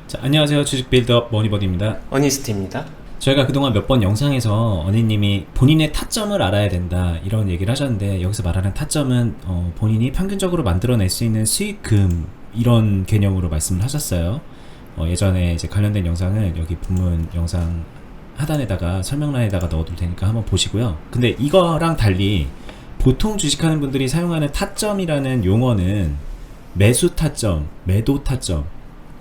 자, 안녕하세요. 주식 빌드업 머니버디입니다. 어니스트입니다. 저희가 그동안 몇 번 영상에서 어니님이 본인의 타점을 알아야 된다 이런 얘기를 하셨는데, 여기서 말하는 타점은 본인이 평균적으로 만들어낼 수 있는 수익금 이런 개념으로 말씀을 하셨어요. 예전에 이제 관련된 영상을 여기 본문 영상 하단에다가 설명란에다가 넣어둘 테니까 한번 보시고요. 근데 이거랑 달리 보통 주식하는 분들이 사용하는 타점이라는 용어는 매수 타점, 매도 타점,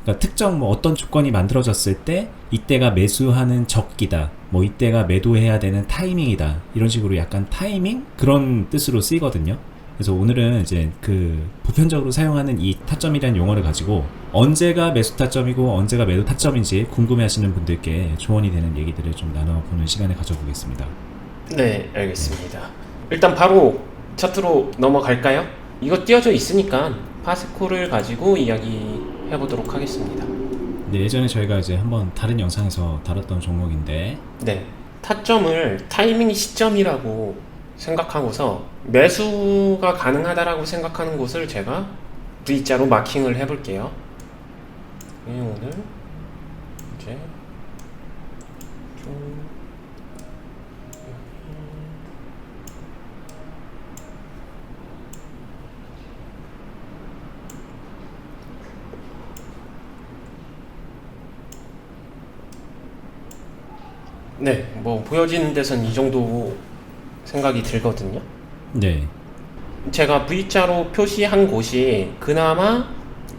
그러니까 특정 뭐 어떤 조건이 만들어졌을 때 이때가 매수하는 적기다, 뭐 이때가 매도해야 되는 타이밍이다, 이런 식으로 약간 타이밍 그런 뜻으로 쓰이거든요. 그래서 오늘은 이제 그 보편적으로 사용하는 이 타점이라는 용어를 가지고 언제가 매수 타점이고 언제가 매도 타점인지 궁금해하시는 분들께 조언이 되는 얘기들을 좀 나눠보는 시간을 가져보겠습니다. 네, 알겠습니다. 일단 바로 차트로 넘어갈까요? 이거 띄어져 있으니까 파스코를 가지고 이야기해 보도록 하겠습니다. 네, 예전에 저희가 이제 한번 다른 영상에서 다뤘던 종목인데, 네, 타점을 타이밍 시점이라고 생각하고서 매수가 가능하다라고 생각하는 곳을 제가 V자로 마킹을 해볼게요. 오늘 이제 좀 네, 뭐 보여지는 데선 이 정도 생각이 들거든요. 네, 제가 V자로 표시한 곳이 그나마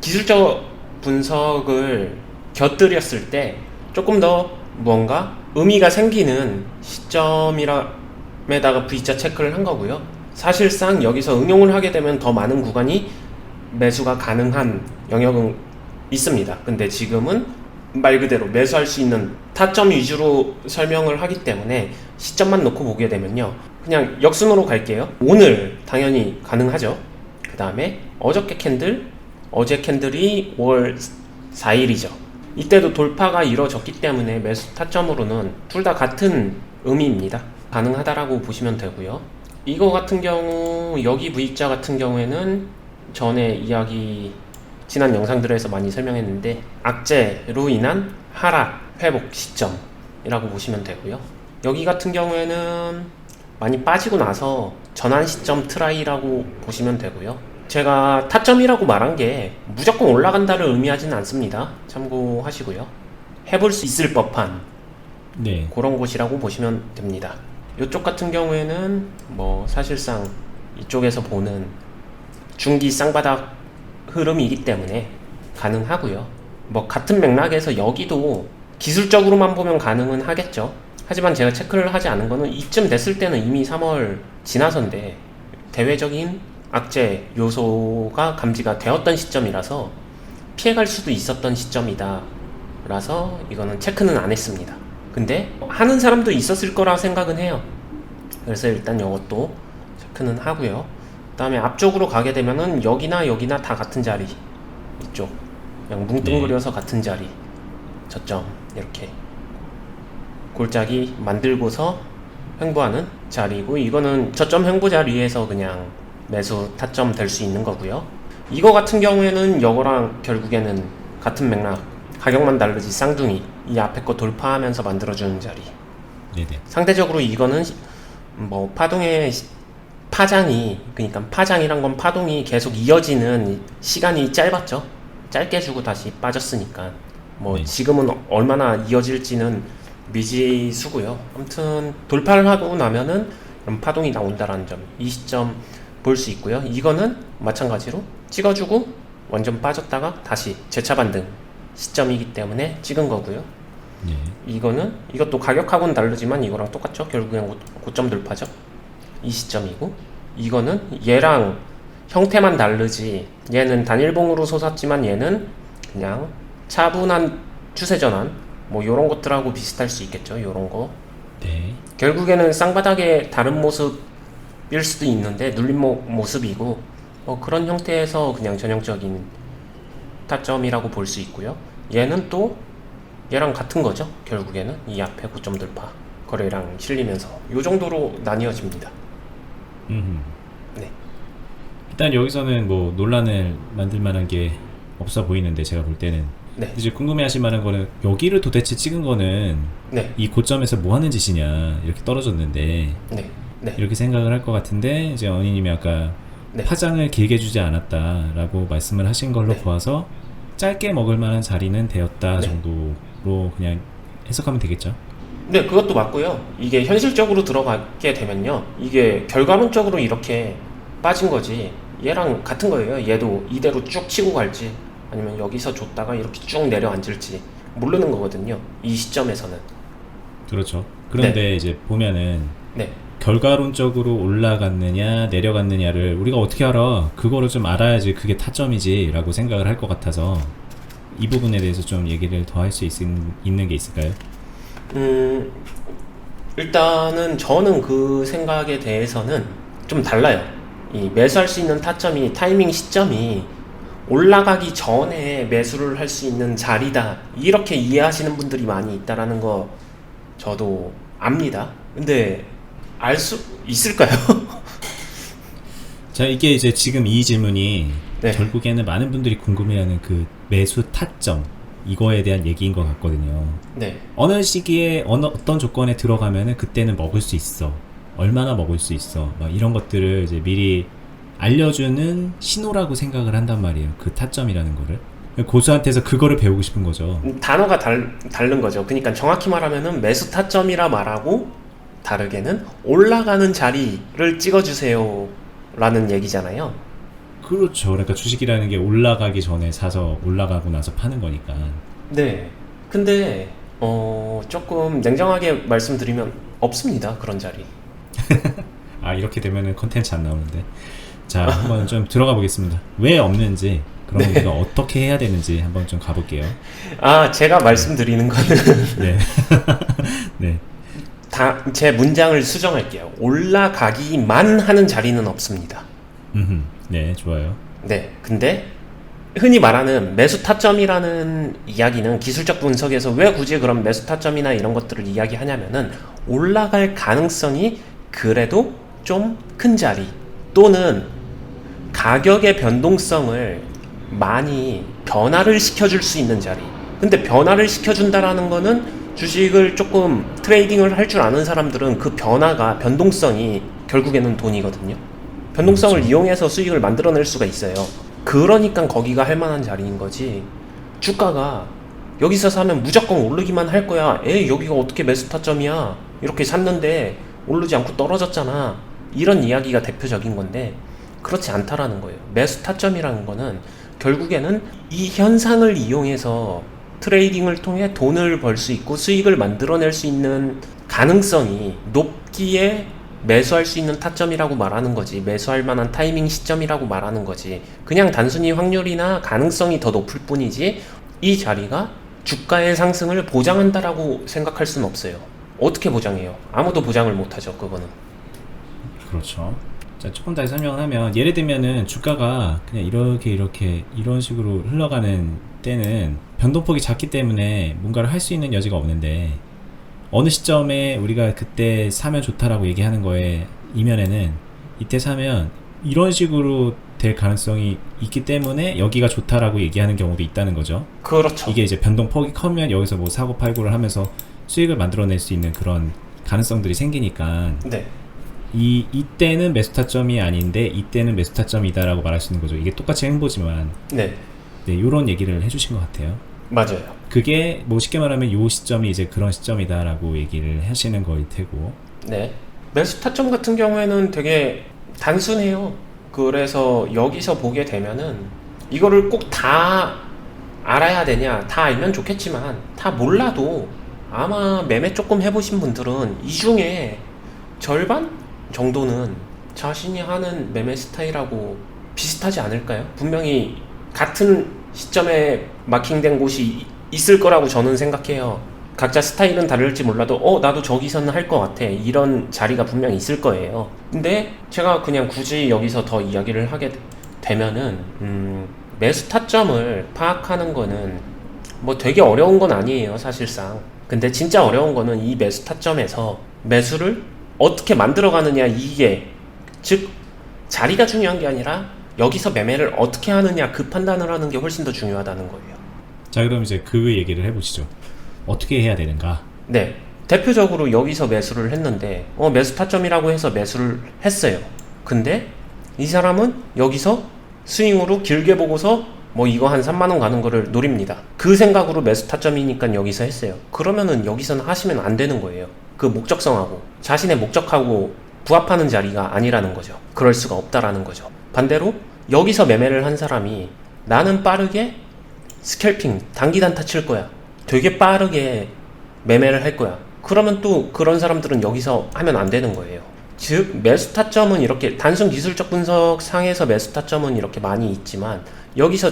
기술적 분석을 곁들였을 때 조금 더 뭔가 의미가 생기는 시점이라에다가 V자 체크를 한 거고요. 사실상 여기서 응용을 하게 되면 더 많은 구간이 매수가 가능한 영역은 있습니다. 근데 지금은 말 그대로 매수할 수 있는 타점 위주로 설명을 하기 때문에 시점만 놓고 보게 되면요, 그냥 역순으로 갈게요. 오늘 당연히 가능하죠. 그 다음에 어저께 캔들, 어제 캔들이 5월 4일이죠. 이때도 돌파가 이루어졌기 때문에 매수 타점으로는 둘 다 같은 의미입니다. 가능하다라고 보시면 되고요. 이거 같은 경우, 여기 V자 같은 경우에는 전에 이야기 지난 영상들에서 많이 설명했는데 악재로 인한 하락 회복 시점이라고 보시면 되고요. 여기 같은 경우에는 많이 빠지고 나서 전환 시점 트라이라고 보시면 되고요. 제가 타점이라고 말한 게 무조건 올라간다를 의미하지는 않습니다. 참고하시고요. 해볼 수 있을 법한 네, 그런 곳이라고 보시면 됩니다. 이쪽 같은 경우에는 뭐 사실상 이쪽에서 보는 중기 쌍바닥 흐름이기 때문에 가능하고요. 뭐 같은 맥락에서 여기도 기술적으로만 보면 가능은 하겠죠. 하지만 제가 체크를 하지 않은 거는 이쯤 됐을 때는 이미 3월 지나서인데 대외적인 악재 요소가 감지가 되었던 시점이라서 피해갈 수도 있었던 시점이다 라서 이거는 체크는 안 했습니다. 근데 하는 사람도 있었을 거라 생각은 해요. 그래서 일단 이것도 체크는 하고요. 그 다음에 앞쪽으로 가게 되면은 여기나 여기나 다 같은 자리, 이쪽 그냥 뭉뚱그려서 같은 자리, 저점 이렇게 골짜기 만들고서 횡보하는 자리고, 이거는 저점 횡보 자리에서 그냥 매수 타점 될 수 있는 거고요. 이거 같은 경우에는 이거랑 결국에는 같은 맥락, 가격만 다르지 쌍둥이, 이 앞에 거 돌파하면서 만들어주는 자리. 네네. 상대적으로 이거는 뭐 파동의 파장이, 그러니까 파장이란 건 파동이 계속 이어지는 시간이 짧았죠. 짧게 주고 다시 빠졌으니까 뭐 네. 지금은 얼마나 이어질지는 미지수고요. 아무튼 돌파를 하고 나면은 그럼 파동이 나온다라는 점, 이 시점 볼 수 있고요. 이거는 마찬가지로 찍어주고 완전 빠졌다가 다시 재차 반등 시점이기 때문에 찍은 거고요. 네. 이것도 가격하고는 다르지만 이거랑 똑같죠. 결국엔 고점 돌파죠. 이 시점이고, 이거는 얘랑 형태만 다르지, 얘는 단일봉으로 솟았지만 얘는 그냥 차분한 추세 전환, 뭐 요런 것들하고 비슷할 수 있겠죠. 요런 거 네. 결국에는 쌍바닥의 다른 모습일 수도 있는데 눌린 모습이고, 그런 형태에서 그냥 전형적인 타점이라고 볼 수 있고요. 얘는 또 얘랑 같은 거죠. 결국에는 이 앞에 고점 돌파 거래량 실리면서 요 정도로 나뉘어집니다. 네. 일단 여기서는 뭐 논란을 만들 만한 게 없어 보이는데, 제가 볼 때는 네. 이제 궁금해하실 만한 거는 여기를 도대체 찍은 거는 네. 이 고점에서 뭐 하는 짓이냐 이렇게 떨어졌는데 네. 네. 이렇게 생각을 할 것 같은데 이제 언니님이 아까 네. 파장을 길게 주지 않았다라고 말씀을 하신 걸로 네. 보아서 짧게 먹을 만한 자리는 되었다 네. 정도로 그냥 해석하면 되겠죠. 네, 그것도 맞고요. 이게 현실적으로 들어가게 되면요. 이게 결과론적으로 이렇게 빠진 거지. 얘랑 같은 거예요. 얘도 이대로 쭉 치고 갈지 아니면 여기서 줬다가 이렇게 쭉 내려앉을지 모르는 거거든요. 이 시점에서는. 그렇죠. 그런데 이제 보면은 네. 결과론적으로 올라갔느냐 내려갔느냐를 우리가 어떻게 알아? 그거를 좀 알아야지 그게 타점이지 라고 생각을 할 것 같아서 이 부분에 대해서 좀 얘기를 더 할 수 있는 게 있을까요? 일단은 저는 그 생각에 대해서는 좀 달라요. 이 매수할 수 있는 타점이 타이밍 시점이 올라가기 전에 매수를 할 수 있는 자리다 이렇게 이해하시는 분들이 많이 있다라는 거 저도 압니다. 근데 알 수 있을까요? 자, 이게 이제 지금 이 질문이 네. 결국에는 많은 분들이 궁금해하는 그 매수 타점 이거에 대한 얘기인 것 같거든요. 네. 어느 시기에 어떤 조건에 들어가면은 그때는 먹을 수 있어. 얼마나 먹을 수 있어. 막 이런 것들을 이제 미리 알려주는 신호라고 생각을 한단 말이에요. 그 타점이라는 거를. 고수한테서 그거를 배우고 싶은 거죠. 단어가 다른 거죠. 그러니까 정확히 말하면은 매수 타점이라 말하고 다르게는 올라가는 자리를 찍어주세요 라는 얘기잖아요. 그렇죠. 그러니까 주식이라는 게 올라가기 전에 사서 올라가고 나서 파는 거니까. 네. 근데 조금 냉정하게 말씀드리면 없습니다. 그런 자리. 아, 이렇게 되면은 컨텐츠 안 나오는데. 자, 한번 좀 들어가 보겠습니다. 왜 없는지, 그럼 네. 우리가 어떻게 해야 되는지 한번 좀 가볼게요. 아, 제가 말씀드리는 거는 네. 네. 제 문장을 수정할게요. 올라가기만 하는 자리는 없습니다. 네, 좋아요. 네. 근데 흔히 말하는 매수 타점이라는 이야기는 기술적 분석에서 왜 굳이 그런 매수 타점이나 이런 것들을 이야기하냐면은 올라갈 가능성이 그래도 좀 큰 자리 또는 가격의 변동성을 많이 변화를 시켜줄 수 있는 자리. 근데 변화를 시켜준다라는 거는 주식을 조금 트레이딩을 할 줄 아는 사람들은 그 변동성이 결국에는 돈이거든요. 변동성을 그렇죠. 이용해서 수익을 만들어낼 수가 있어요. 그러니까 거기가 할 만한 자리인 거지. 주가가 여기서 사면 무조건 오르기만 할 거야. 에이, 여기가 어떻게 매수 타점이야. 이렇게 샀는데 오르지 않고 떨어졌잖아. 이런 이야기가 대표적인 건데 그렇지 않다라는 거예요. 매수 타점이라는 거는 결국에는 이 현상을 이용해서 트레이딩을 통해 돈을 벌 수 있고 수익을 만들어낼 수 있는 가능성이 높기에 매수할 수 있는 타점이라고 말하는 거지. 매수할 만한 타이밍 시점이라고 말하는 거지. 그냥 단순히 확률이나 가능성이 더 높을 뿐이지 이 자리가 주가의 상승을 보장한다라고 생각할 수는 없어요. 어떻게 보장해요? 아무도 보장을 못하죠. 그거는. 그렇죠. 자, 조금 더 설명을 하면 예를 들면은 주가가 그냥 이렇게 이런 식으로 흘러가는 때는 변동폭이 작기 때문에 뭔가를 할 수 있는 여지가 없는데 어느 시점에 우리가 그때 사면 좋다라고 얘기하는 거에 이면에는 이때 사면 이런 식으로 될 가능성이 있기 때문에 여기가 좋다라고 얘기하는 경우도 있다는 거죠. 그렇죠. 이게 이제 변동폭이 커면 여기서 뭐 사고 팔고를 하면서 수익을 만들어낼 수 있는 그런 가능성들이 생기니까 네. 이때는 매수 타점이 아닌데 이때는 매수 타점이다라고 말할 수 있는 거죠. 이게 똑같이 행보지만 네. 네, 요런 얘기를 해주신 것 같아요. 맞아요. 그게 뭐 쉽게 말하면 요 시점이 이제 그런 시점이다라고 얘기를 하시는 거일 테고. 네. 매수 타점 같은 경우에는 되게 단순해요. 그래서 여기서 보게 되면은 이거를 꼭 다 알아야 되냐, 다 알면 좋겠지만 다 몰라도 아마 매매 조금 해보신 분들은 이 중에 절반 정도는 자신이 하는 매매 스타일하고 비슷하지 않을까요? 분명히 같은 시점에 마킹된 곳이 있을 거라고 저는 생각해요. 각자 스타일은 다를지 몰라도 나도 저기서는 할 것 같아. 이런 자리가 분명히 있을 거예요. 근데 제가 그냥 굳이 여기서 더 이야기를 하게 되면은 매수 타점을 파악하는 거는 뭐 되게 어려운 건 아니에요, 사실상. 근데 진짜 어려운 거는 이 매수 타점에서 매수를 어떻게 만들어가느냐, 이게 즉 자리가 중요한 게 아니라 여기서 매매를 어떻게 하느냐, 그 판단을 하는 게 훨씬 더 중요하다는 거예요. 자, 그럼 이제 그 얘기를 해보시죠. 어떻게 해야 되는가? 네. 대표적으로 여기서 매수를 했는데, 매수 타점이라고 해서 매수를 했어요. 근데 이 사람은 여기서 스윙으로 길게 보고서 뭐 이거 한 3만원 가는 거를 노립니다. 그 생각으로 매수 타점이니까 여기서 했어요. 그러면은 여기서는 하시면 안 되는 거예요. 그 목적성하고 자신의 목적하고 부합하는 자리가 아니라는 거죠. 그럴 수가 없다라는 거죠. 반대로 여기서 매매를 한 사람이 나는 빠르게 스캘핑 단기 단타 칠 거야, 되게 빠르게 매매를 할 거야, 그러면 또 그런 사람들은 여기서 하면 안 되는 거예요. 즉 매수 타점은 이렇게 단순 기술적 분석 상에서 매수 타점은 이렇게 많이 있지만 여기서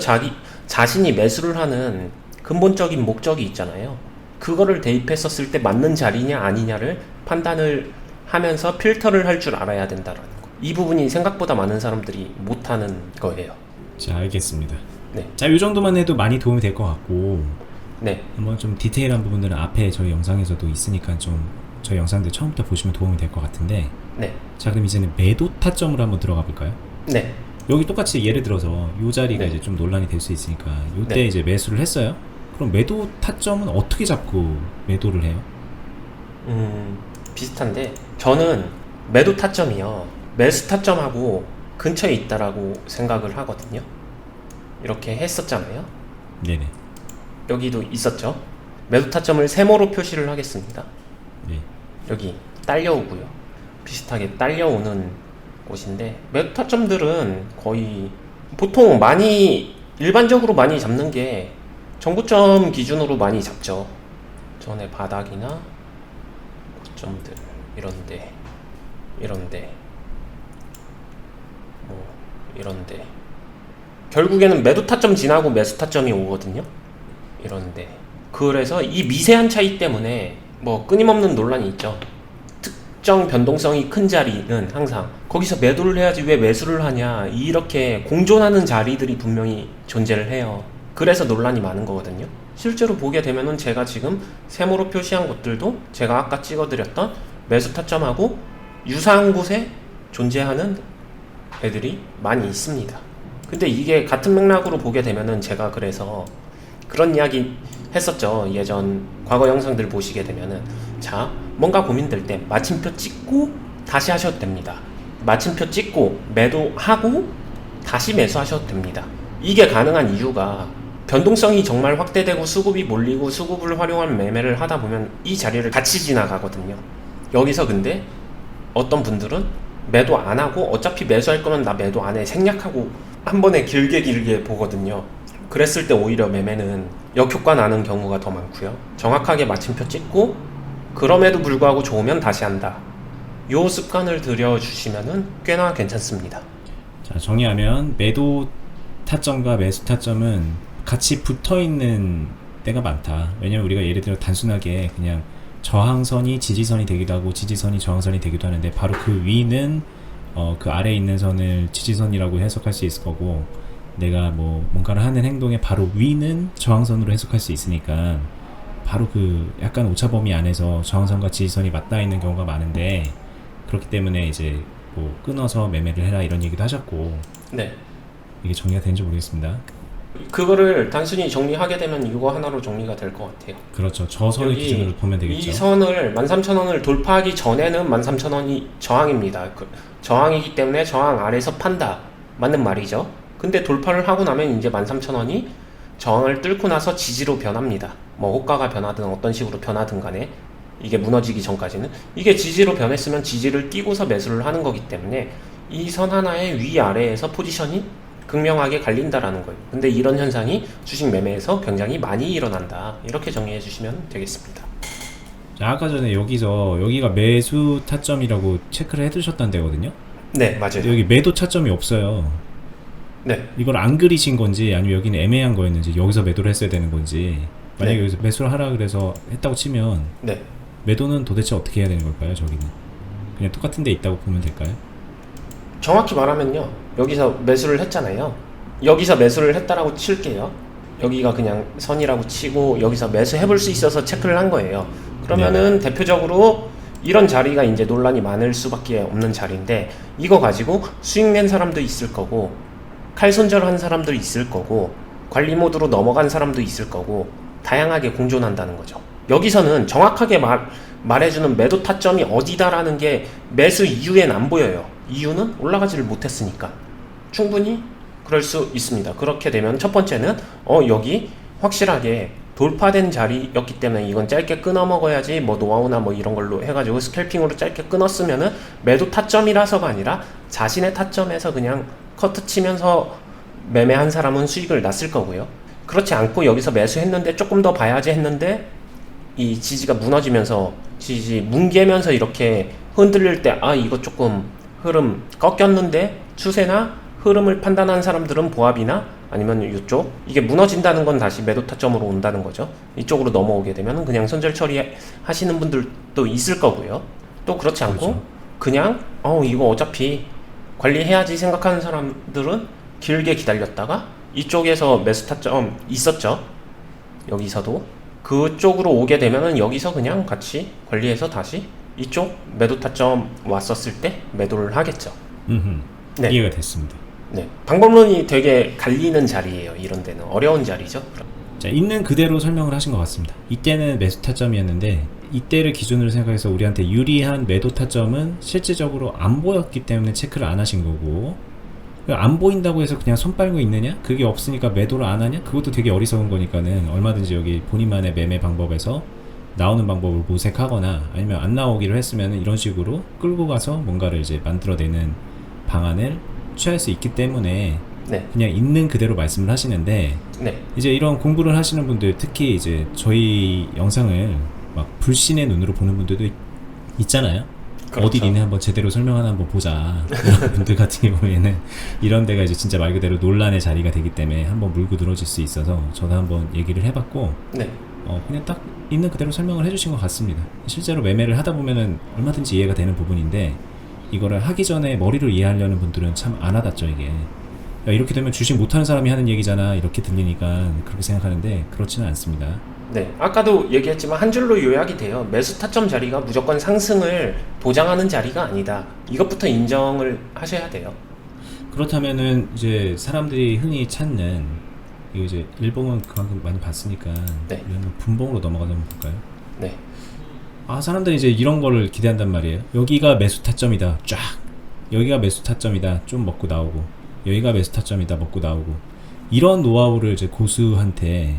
자신이 매수를 하는 근본적인 목적이 있잖아요. 그거를 대입했었을 때 맞는 자리냐 아니냐를 판단을 하면서 필터를 할 줄 알아야 된다라는 거. 이 부분이 생각보다 많은 사람들이 못하는 거예요. 자, 알겠습니다. 네. 자, 이 정도만 해도 많이 도움이 될 것 같고, 네. 한번 좀 디테일한 부분들은 앞에 저희 영상에서도 있으니까 좀 저희 영상들 처음부터 보시면 도움이 될 것 같은데, 네. 자, 그럼 이제는 매도 타점으로 한번 들어가 볼까요? 네. 여기 똑같이 예를 들어서 이 자리가 네. 이제 좀 논란이 될 수 있으니까 이때 네. 이제 매수를 했어요. 그럼 매도 타점은 어떻게 잡고 매도를 해요? 비슷한데 저는 매도 타점이요, 매수 타점하고 근처에 있다라고 생각을 하거든요. 이렇게 했었잖아요. 네네. 여기도 있었죠. 매도 타점을 세모로 표시를 하겠습니다. 네. 여기 딸려오고요. 비슷하게 딸려오는 곳인데, 매도 타점들은 거의 보통 일반적으로 많이 잡는 게 정고점 기준으로 많이 잡죠. 전에 바닥이나 고점들 이런데 뭐 이런데 결국에는 매도 타점 지나고 매수 타점이 오거든요. 이런데 그래서 이 미세한 차이 때문에 뭐 끊임없는 논란이 있죠. 특정 변동성이 큰 자리는 항상 거기서 매도를 해야지 왜 매수를 하냐, 이렇게 공존하는 자리들이 분명히 존재를 해요. 그래서 논란이 많은 거거든요. 실제로 보게 되면은 제가 지금 세모로 표시한 것들도 제가 아까 찍어드렸던 매수 타점하고 유사한 곳에 존재하는 애들이 많이 있습니다. 근데 이게 같은 맥락으로 보게 되면은 제가 그래서 그런 이야기 했었죠. 예전 과거 영상들 보시게 되면은, 자, 뭔가 고민될 때 마침표 찍고 다시 하셔도 됩니다. 마침표 찍고 매도하고 다시 매수하셔도 됩니다. 이게 가능한 이유가 변동성이 정말 확대되고 수급이 몰리고 수급을 활용한 매매를 하다 보면 이 자리를 같이 지나가거든요. 여기서 근데 어떤 분들은 매도 안 하고 어차피 매수할 거면 나 매도 안 해 생략하고 한 번에 길게 보거든요. 그랬을 때 오히려 매매는 역효과 나는 경우가 더 많고요. 정확하게 마침표 찍고 그럼에도 불구하고 좋으면 다시 한다, 요 습관을 들여주시면은 꽤나 괜찮습니다. 자, 정리하면 매도 타점과 매수 타점은 같이 붙어있는 때가 많다. 왜냐면 우리가 예를 들어 단순하게 그냥 저항선이 지지선이 되기도 하고 지지선이 저항선이 되기도 하는데, 바로 그 위는 그 아래에 있는 선을 지지선이라고 해석할 수 있을 거고, 내가 뭐 뭔가를 하는 행동의 바로 위는 저항선으로 해석할 수 있으니까 바로 그 약간 오차범위 안에서 저항선과 지지선이 맞닿아 있는 경우가 많은데, 그렇기 때문에 이제 뭐 끊어서 매매를 해라 이런 얘기도 하셨고, 네. 이게 정리가 되는지 모르겠습니다. 그거를 단순히 정리하게 되면 이거 하나로 정리가 될 것 같아요. 그렇죠. 저 선을 기준으로 보면 되겠죠. 이 선을 13,000원을 돌파하기 전에는 13,000원이 저항입니다. 저항이기 때문에 저항 아래서 판다, 맞는 말이죠. 근데 돌파를 하고 나면 이제 13,000원이 저항을 뚫고 나서 지지로 변합니다. 뭐 호가가 변하든 어떤 식으로 변하든 간에 이게 무너지기 전까지는 이게 지지로 변했으면 지지를 띄고서 매수를 하는 거기 때문에 이 선 하나의 위아래에서 포지션이 극명하게 갈린다라는 거예요. 근데 이런 현상이 주식 매매에서 굉장히 많이 일어난다, 이렇게 정리해 주시면 되겠습니다. 자, 아까 전에 여기가 매수 타점이라고 체크를 해두셨다는 데거든요. 네, 맞아요. 여기 매도 타점이 없어요. 네. 이걸 안 그리신 건지 아니면 여기는 애매한 거였는지, 여기서 매도를 했어야 되는 건지, 만약에 네. 여기서 매수를 하라 그래서 했다고 치면 네. 매도는 도대체 어떻게 해야 되는 걸까요? 저기는 그냥 똑같은 데 있다고 보면 될까요? 정확히 말하면요, 여기서 매수를 했잖아요. 여기서 매수를 했다라고 칠게요. 여기가 그냥 선이라고 치고 여기서 매수해볼 수 있어서 체크를 한 거예요. 그러면은 대표적으로 이런 자리가 이제 논란이 많을 수밖에 없는 자리인데, 이거 가지고 수익 낸 사람도 있을 거고 칼 손절한 사람도 있을 거고 관리 모드로 넘어간 사람도 있을 거고 다양하게 공존한다는 거죠. 여기서는 정확하게 말해주는 매도 타점이 어디다라는 게 매수 이후엔 안 보여요. 이유는 올라가지를 못했으니까. 충분히 그럴 수 있습니다. 그렇게 되면 첫 번째는 여기 확실하게 돌파된 자리였기 때문에 이건 짧게 끊어 먹어야지, 뭐 노하우나 뭐 이런 걸로 해가지고 스캘핑으로 짧게 끊었으면은 매도 타점이라서가 아니라 자신의 타점에서 그냥 커트 치면서 매매한 사람은 수익을 났을 거고요. 그렇지 않고 여기서 매수했는데 조금 더 봐야지 했는데 이 지지가 무너지면서 지지 뭉개면서 이렇게 흔들릴 때 이거 조금 흐름 꺾였는데 추세나 흐름을 판단한 사람들은 보합이나 아니면 이쪽 이게 무너진다는 건 다시 매도 타점으로 온다는 거죠. 이쪽으로 넘어오게 되면 그냥 손절 처리 하시는 분들도 있을 거고요. 또 그렇지 않고 그렇죠. 그냥 이거 어차피 관리해야지 생각하는 사람들은 길게 기다렸다가 이쪽에서 매수 타점 있었죠. 여기서도 그쪽으로 오게 되면은 여기서 그냥 같이 관리해서 다시 이쪽 매도 타점 왔었을 때 매도를 하겠죠. 네. 이해가 됐습니다. 네, 방법론이 되게 갈리는 자리예요. 이런 데는 어려운 자리죠. 자, 있는 그대로 설명을 하신 것 같습니다. 이때는 매수 타점이었는데 이때를 기준으로 생각해서 우리한테 유리한 매도 타점은 실질적으로 안 보였기 때문에 체크를 안 하신 거고, 안 보인다고 해서 그냥 손 빨고 있느냐? 그게 없으니까 매도를 안 하냐? 그것도 되게 어리석은 거니까는 얼마든지 여기 본인만의 매매 방법에서 나오는 방법을 모색하거나 아니면 안 나오기로 했으면 이런 식으로 끌고 가서 뭔가를 이제 만들어내는 방안을 취할 수 있기 때문에 네. 그냥 있는 그대로 말씀을 하시는데, 네. 이제 이런 공부를 하시는 분들, 특히 이제 저희 영상을 막 불신의 눈으로 보는 분들도 있잖아요. 그렇죠. 어디 니네 한번 제대로 설명 하나 한번 보자. 이런 분들 같은 경우에는 이런 데가 이제 진짜 말 그대로 논란의 자리가 되기 때문에 한번 물고 늘어질 수 있어서 저도 한번 얘기를 해봤고, 네. 그냥 딱 있는 그대로 설명을 해주신 것 같습니다. 실제로 매매를 하다 보면은 얼마든지 이해가 되는 부분인데, 이거를 하기 전에 머리로 이해하려는 분들은 참 안 와닿죠. 이게 야, 이렇게 되면 주식 못하는 사람이 하는 얘기잖아, 이렇게 들리니까 그렇게 생각하는데 그렇지는 않습니다. 네, 아까도 얘기했지만 한 줄로 요약이 돼요. 매수 타점 자리가 무조건 상승을 보장하는 자리가 아니다. 이것부터 인정을 하셔야 돼요. 그렇다면은 이제 사람들이 흔히 찾는, 이거 이제 일봉은 그만큼 많이 봤으니까 네. 이런 분봉으로 넘어가서 한번 볼까요? 네. 사람들이 이제 이런 거를 기대한단 말이에요. 여기가 매수 타점이다, 쫙. 여기가 매수 타점이다, 좀 먹고 나오고. 여기가 매수 타점이다, 먹고 나오고. 이런 노하우를 이제 고수한테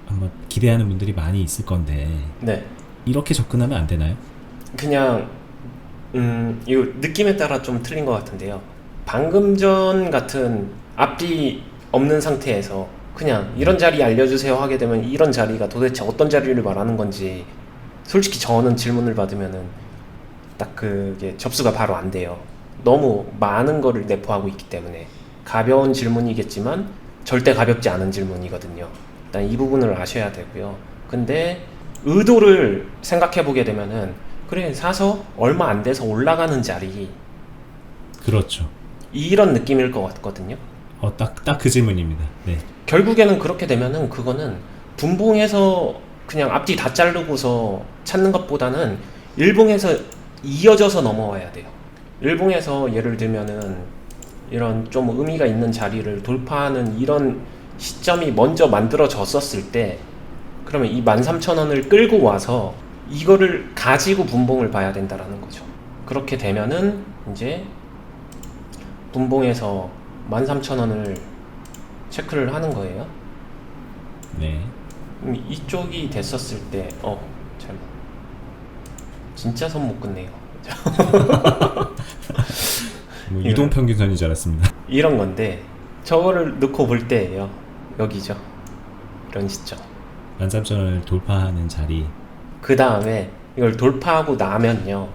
한번 기대하는 분들이 많이 있을 건데, 네. 이렇게 접근하면 안 되나요? 그냥 이거 느낌에 따라 좀 틀린 것 같은데요. 방금 전 같은 앞뒤 없는 상태에서 그냥 이런 자리 알려주세요 하게 되면 이런 자리가 도대체 어떤 자리를 말하는 건지 솔직히 저는 질문을 받으면은 딱 그게 접수가 바로 안 돼요. 너무 많은 거를 내포하고 있기 때문에. 가벼운 질문이겠지만 절대 가볍지 않은 질문이거든요. 일단 이 부분을 아셔야 되고요. 근데 의도를 생각해 보게 되면은 그래, 사서 얼마 안 돼서 올라가는 자리, 그렇죠. 이런 느낌일 것 같거든요. 딱 그 질문입니다. 네. 결국에는 그렇게 되면은 그거는 분봉에서 그냥 앞뒤 다 자르고서 찾는 것보다는 일봉에서 이어져서 넘어와야 돼요. 일봉에서 예를 들면은 이런 좀 의미가 있는 자리를 돌파하는 이런 시점이 먼저 만들어졌었을 때, 그러면 이 13,000원을 끌고 와서 이거를 가지고 분봉을 봐야 된다라는 거죠. 그렇게 되면은 이제 분봉에서 13,000원을 체크를 하는 거예요. 네. 이쪽이 됐었을 때 잘못, 진짜 손 못 끊네요. 뭐 이동평균선인 줄 알았습니다. 이런 건데 저거를 넣고 볼 때예요. 여기죠. 이런 시점. 13,000원을 돌파하는 자리. 그 다음에 이걸 돌파하고 나면요,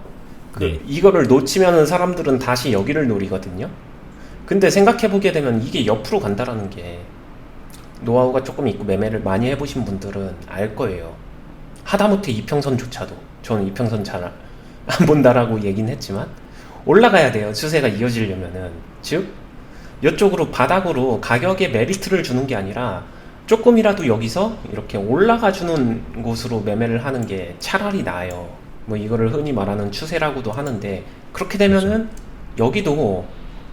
네. 이거를 놓치면은 사람들은 다시 여기를 노리거든요. 근데 생각해보게 되면 이게 옆으로 간다라는 게 노하우가 조금 있고 매매를 많이 해보신 분들은 알 거예요. 하다못해 이평선조차도, 저는 이평선 잘 안 본다라고 얘기는 했지만 올라가야 돼요. 추세가 이어지려면은. 즉 이쪽으로 바닥으로 가격에 메리트를 주는 게 아니라 조금이라도 여기서 이렇게 올라가주는 곳으로 매매를 하는 게 차라리 나아요. 뭐 이거를 흔히 말하는 추세라고도 하는데, 그렇게 되면은 여기도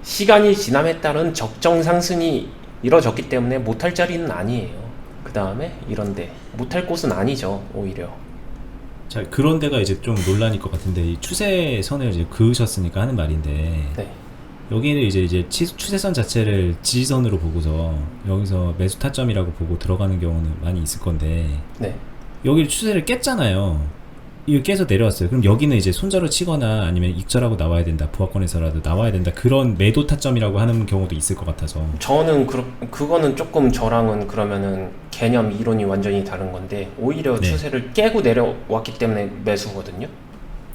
시간이 지남에 따른 적정 상승이 이뤄졌기 때문에 못할 자리는 아니에요. 그 다음에 이런데 못할 곳은 아니죠. 오히려. 자, 그런 데가 이제 좀 논란일 것 같은데, 이 추세선을 이제 그으셨으니까 하는 말인데, 네. 여기는 이제 추세선 자체를 지지선으로 보고서 여기서 매수 타점이라고 보고 들어가는 경우는 많이 있을 건데, 네. 여기를 추세를 깼잖아요. 이거 깨서 내려왔어요. 그럼 여기는 이제 손절을 치거나 아니면 익절하고 나와야 된다, 부하권에서라도 나와야 된다, 그런 매도 타점이라고 하는 경우도 있을 것 같아서. 저는 그거는 조금 저랑은 그러면은 개념 이론이 완전히 다른 건데, 오히려 네. 추세를 깨고 내려왔기 때문에 매수거든요.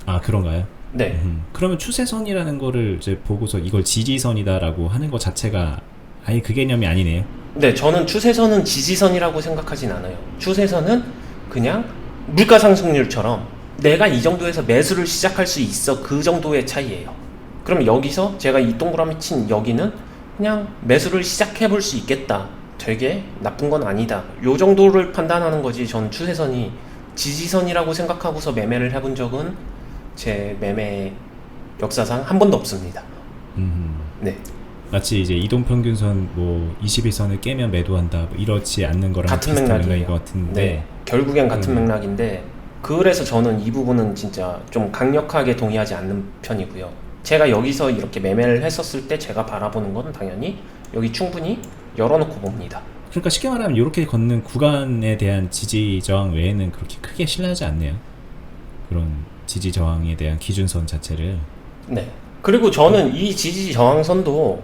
아, 그런가요? 네. 그러면 추세선이라는 거를 이제 보고서 이걸 지지선이다라고 하는 것 자체가 아예 그 개념이 아니네요. 네, 저는 추세선은 지지선이라고 생각하진 않아요. 추세선은 그냥 물가 상승률처럼 내가 이 정도에서 매수를 시작할 수 있어, 그 정도의 차이예요. 그럼 여기서 제가 이 동그라미 친 여기는 그냥 매수를 시작해 볼 수 있겠다, 되게 나쁜 건 아니다, 요 정도를 판단하는 거지. 전 추세선이 지지선이라고 생각하고서 매매를 해본 적은 제 매매 역사상 한 번도 없습니다. 네. 마치 이제 이동평균선 뭐 21선을 깨면 매도한다, 뭐 이렇지 않는 거랑 같은 비슷한 맥락인 맥락이에요. 것 같은데. 네. 결국엔 같은 맥락인데, 그래서 저는 이 부분은 진짜 좀 강력하게 동의하지 않는 편이고요. 제가 여기서 이렇게 매매를 했었을 때 제가 바라보는 건 당연히 여기 충분히 열어놓고 봅니다. 그러니까 쉽게 말하면 이렇게 걷는 구간에 대한 지지 저항 외에는 그렇게 크게 신뢰하지 않네요. 그런 지지 저항에 대한 기준선 자체를. 네. 그리고 저는 이 지지 저항선도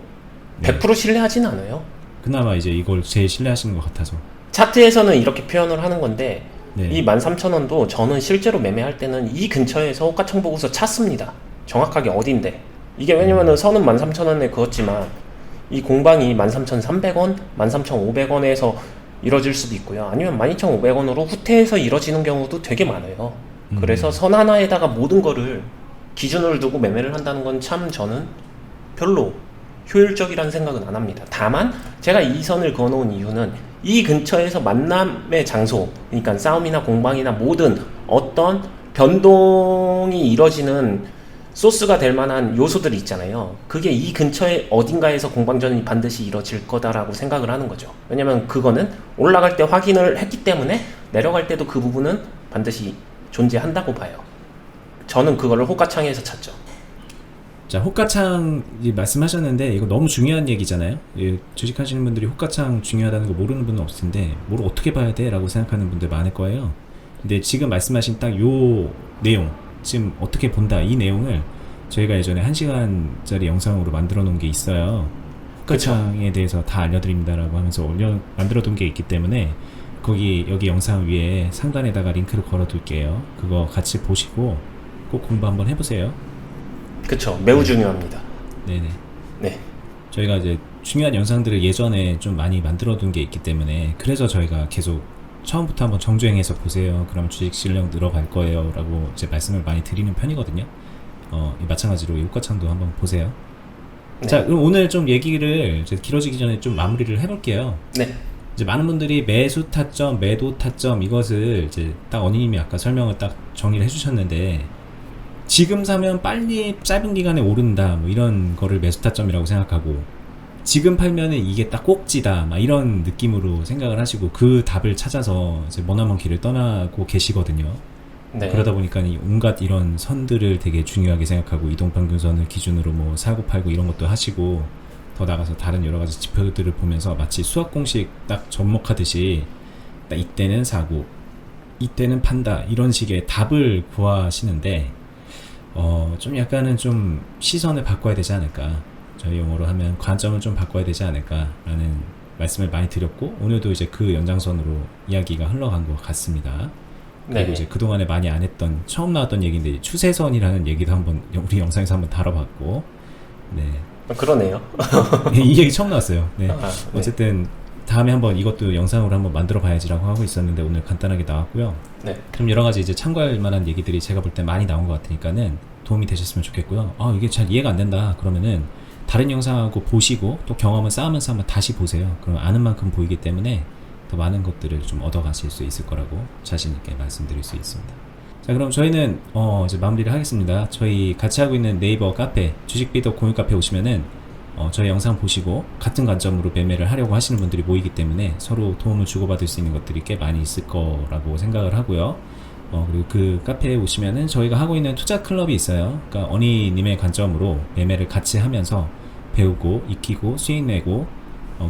100% 신뢰하진 않아요. 그나마 이제 이걸 제일 신뢰하시는 것 같아서. 차트에서는 이렇게 표현을 하는 건데, 네. 이 13,000원도 저는 실제로 매매할 때는 이 근처에서 호가청 보고서 찼습니다. 정확하게 어딘데. 이게 왜냐면은 선은 13,000원에 그었지만 이 공방이 13,300원, 13,500원에서 이뤄질 수도 있고요. 아니면 12,500원으로 후퇴해서 이뤄지는 경우도 되게 많아요. 그래서 선 하나에다가 모든 거를 기준을 두고 매매를 한다는 건 참 저는 별로 효율적이라는 생각은 안 합니다. 다만 제가 이 선을 그어놓은 이유는 이 근처에서 만남의 장소, 그러니까 싸움이나 공방이나 모든 어떤 변동이 이뤄지는 소스가 될 만한 요소들이 있잖아요. 그게 이 근처에 어딘가에서 공방전이 반드시 이뤄질 거다라고 생각을 하는 거죠. 왜냐면 그거는 올라갈 때 확인을 했기 때문에 내려갈 때도 그 부분은 반드시 존재한다고 봐요. 저는 그거를 호가창에서 찾죠. 자, 호가창 말씀하셨는데 이거 너무 중요한 얘기잖아요. 예, 주식하시는 분들이 호가창 중요하다는 거 모르는 분은 없을 텐데, 뭘 어떻게 봐야 돼? 라고 생각하는 분들 많을 거예요. 근데 지금 말씀하신 딱 요 내용, 지금 어떻게 본다, 이 내용을 저희가 예전에 1시간짜리 영상으로 만들어 놓은 게 있어요. 호가창에 대해서 다 알려드립니다라고 하면서 만들어 둔 게 있기 때문에 여기 영상 위에 상단에다가 링크를 걸어 둘게요. 그거 같이 보시고 꼭 공부 한번 해보세요. 그쵸. 매우 중요합니다. 네네. 네. 저희가 이제 중요한 영상들을 예전에 좀 많이 만들어 둔 게 있기 때문에, 그래서 저희가 계속 처음부터 한번 정주행해서 보세요, 그럼 주식 실력 늘어갈 거예요 라고 이제 말씀을 많이 드리는 편이거든요. 마찬가지로 이 호가창도 한번 보세요. 네. 자, 그럼 오늘 좀 얘기를 이제 길어지기 전에 좀 마무리를 해볼게요. 네. 이제 많은 분들이 매수 타점, 매도 타점, 이것을 이제 딱 언니님이 아까 설명을 딱 정리를 해주셨는데, 지금 사면 빨리 짧은 기간에 오른다, 뭐 이런 거를 매수 타점이라고 생각하고, 지금 팔면은 이게 딱 꼭지다, 막 이런 느낌으로 생각을 하시고 그 답을 찾아서 이제 머나먼 길을 떠나고 계시거든요. 네. 그러다 보니까 온갖 이런 선들을 되게 중요하게 생각하고, 이동평균선을 기준으로 뭐 사고 팔고 이런 것도 하시고, 더 나가서 다른 여러 가지 지표들을 보면서 마치 수학 공식 딱 접목하듯이 딱 이때는 사고 이때는 판다, 이런 식의 답을 구하시는데, 좀 약간은 좀 시선을 바꿔야 되지 않을까, 저희 용어로 하면 관점을 좀 바꿔야 되지 않을까라는 말씀을 많이 드렸고, 오늘도 이제 그 연장선으로 이야기가 흘러간 것 같습니다. 그리고 네. 이제 그동안에 많이 안 했던, 처음 나왔던 얘기인데 추세선이라는 얘기도 한번 우리 영상에서 한번 다뤄봤고, 네. 그러네요. 이 얘기 처음 나왔어요. 네. 네. 어쨌든 다음에 한번 이것도 영상으로 한번 만들어 봐야지라고 하고 있었는데 오늘 간단하게 나왔고요. 네. 그럼 여러 가지 이제 참고할 만한 얘기들이 제가 볼 때 많이 나온 것 같으니까는 도움이 되셨으면 좋겠고요. 이게 잘 이해가 안 된다 그러면은 다른 영상하고 보시고 또 경험을 쌓으면서 한번 다시 보세요. 그럼 아는 만큼 보이기 때문에 더 많은 것들을 좀 얻어가실 수 있을 거라고 자신있게 말씀드릴 수 있습니다. 자, 그럼 저희는 이제 마무리를 하겠습니다. 저희 같이 하고 있는 네이버 카페, 주식비더 공유 카페 오시면은 저희 영상 보시고 같은 관점으로 매매를 하려고 하시는 분들이 모이기 때문에 서로 도움을 주고받을 수 있는 것들이 꽤 많이 있을 거라고 생각을 하고요. 그리고 그 카페에 오시면은 저희가 하고 있는 투자 클럽이 있어요. 그러니까 어니님의 관점으로 매매를 같이 하면서 배우고 익히고 수익 내고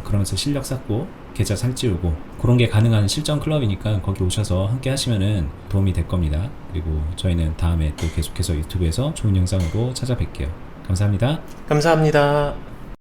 그러면서 실력 쌓고 계좌 살찌우고 그런 게 가능한 실전 클럽이니까 거기 오셔서 함께 하시면은 도움이 될 겁니다. 그리고 저희는 다음에 또 계속해서 유튜브에서 좋은 영상으로 찾아뵐게요. 감사합니다. 감사합니다.